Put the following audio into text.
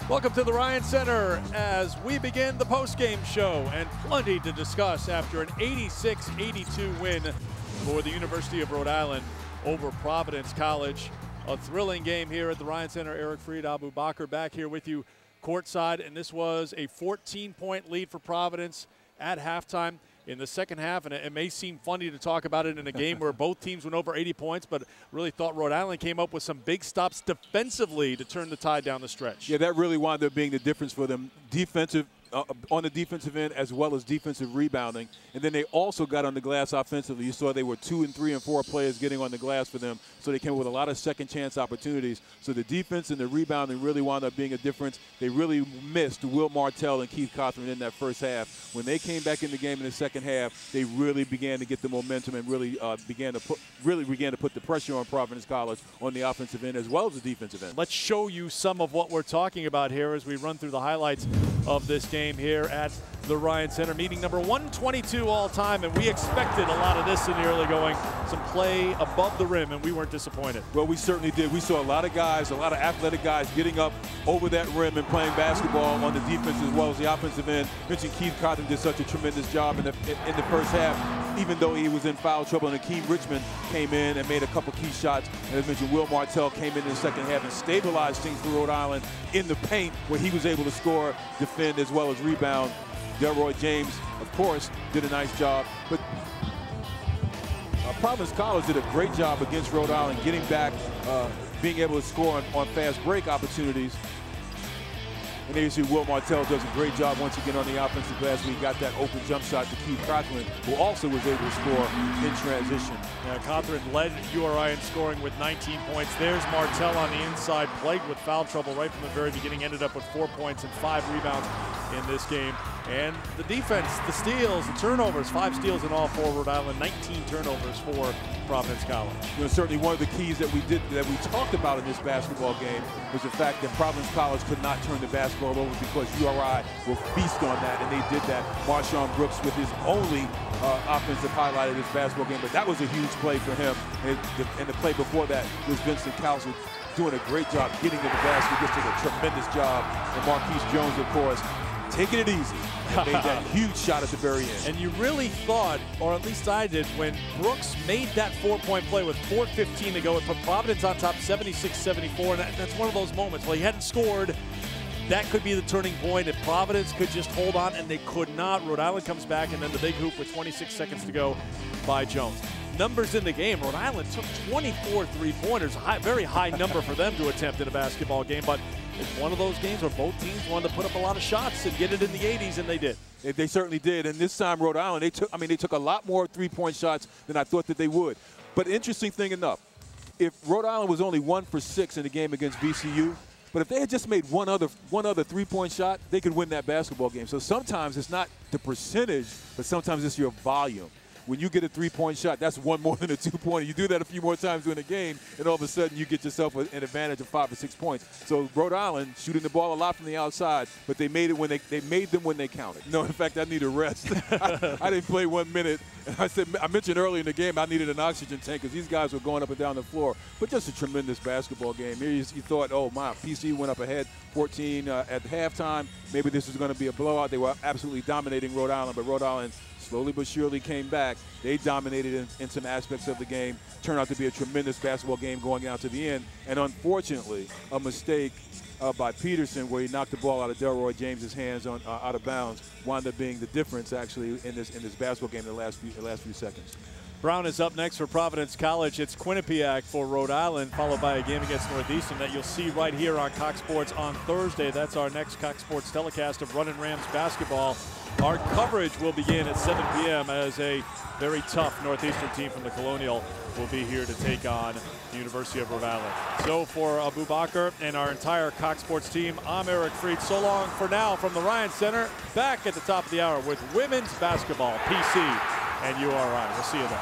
Welcome to the Ryan Center as we begin the post-game show, and plenty to discuss after an 86-82 win for the University of Rhode Island over Providence College. A thrilling game here at the Ryan Center. Eric Freed, Abu Bakr back here with you courtside, and this was a 14-point lead for Providence at halftime. In the second half, and it may seem funny to talk about it in a game where both teams went over 80 points, but really thought Rhode Island came up with some big stops defensively to turn the tide down the stretch. Yeah, that really wound up being the difference for them. On the defensive end, as well as defensive rebounding. And then they also got on the glass offensively. You saw they were 2 and 3 and 4 players getting on the glass for them, so they came with a lot of second chance opportunities. So the defense and the rebounding really wound up being a difference. They really missed Will Martell and Keith Cothran in that first half. When they came back in the game in the second half, they really began to get the momentum and really began to put the pressure on Providence College on the offensive end as well as the defensive end. Let's show you some of what we're talking about here as we run through the highlights of this game here at the Ryan Center. Meeting number 122 all time, and we expected a lot of this in the early going. Some play above the rim, and we weren't disappointed. Well, we certainly did. We saw a lot of guys, a lot of athletic guys getting up over that rim and playing basketball on the defense as well as the offensive end. Mentioned Keith Cothran did such a tremendous job in the first half, even though he was in foul trouble, and Akeem Richmond came in and made a couple key shots. And as mentioned, Will Martell came in the second half and stabilized things for Rhode Island in the paint, where he was able to score, defend, as well as rebound. Delroy James, of course, did a nice job. But Providence College did a great job against Rhode Island, getting back, being able to score on fast break opportunities. And there you see Will Martell does a great job once again on the offensive glass. We got that open jump shot to Keith Cothran, who also was able to score in transition. Yeah, Cothran led URI in scoring with 19 points. There's Martell on the inside, plagued with foul trouble right from the very beginning, ended up with 4 points and 5 rebounds in this game. And the defense, the steals, the turnovers, 5 steals in all for Rhode Island, 19 turnovers for Providence College. You know, certainly one of the keys that we talked about in this basketball game was the fact that Providence College could not turn the basketball over because URI will feast on that, and they did that. Marshawn Brooks with his only offensive highlight of this basketball game, but that was a huge play for him. And the play before that was Vincent Council doing a great job getting to the basket, just did a tremendous job. And Marquise Jones, of course, taking it easy. And made that huge shot at the very end. And you really thought, or at least I did, when Brooks made that 4-point play with 4:15 to go, it put Providence on top 76-74, and that's one of those moments. Well, he hadn't scored. That could be the turning point if Providence could just hold on, and they could not. Rhode Island comes back, and then the big hoop with 26 seconds to go by Jones. Numbers in the game, Rhode Island took 24 three-pointers, very high number for them to attempt in a basketball game, but it's one of those games where both teams wanted to put up a lot of shots and get it in the 80s, and they did. They certainly did, and this time Rhode Island, they took a lot more three-point shots than I thought that they would. But interesting thing enough, if Rhode Island was only 1 for 6 in the game against VCU, but if they had just made one other three-point shot, they could win that basketball game. So sometimes it's not the percentage, but sometimes it's your volume. When you get a three-point shot, that's one more than a two-pointer. You do that a few more times during the game, and all of a sudden you get yourself an advantage of 5 or 6 points. So Rhode Island shooting the ball a lot from the outside, but they made it when they made them when they counted. No, in fact, I need a rest. I didn't play 1 minute. I mentioned earlier in the game I needed an oxygen tank because these guys were going up and down the floor. But just a tremendous basketball game. Here you thought, oh my, PC went up ahead 14 at halftime. Maybe this is going to be a blowout. They were absolutely dominating Rhode Island, but Rhode Island slowly but surely came back. They dominated in some aspects of the game. Turned out to be a tremendous basketball game going out to the end. And unfortunately, a mistake by Peterson where he knocked the ball out of Delroy James's hands out of bounds wound up being the difference actually in this basketball game in the last few seconds. Brown is up next for Providence College. It's Quinnipiac for Rhode Island, followed by a game against Northeastern that you'll see right here on Cox Sports on Thursday. That's our next Cox Sports telecast of Runnin' Rams basketball. Our coverage will begin at 7 p.m. as a very tough Northeastern team from the Colonial will be here to take on the University of Rhode Island. So for Abu Bakr and our entire Cox Sports team, I'm Eric Freed. So long for now from the Ryan Center. Back at the top of the hour with women's basketball, PC and URI. We'll see you then.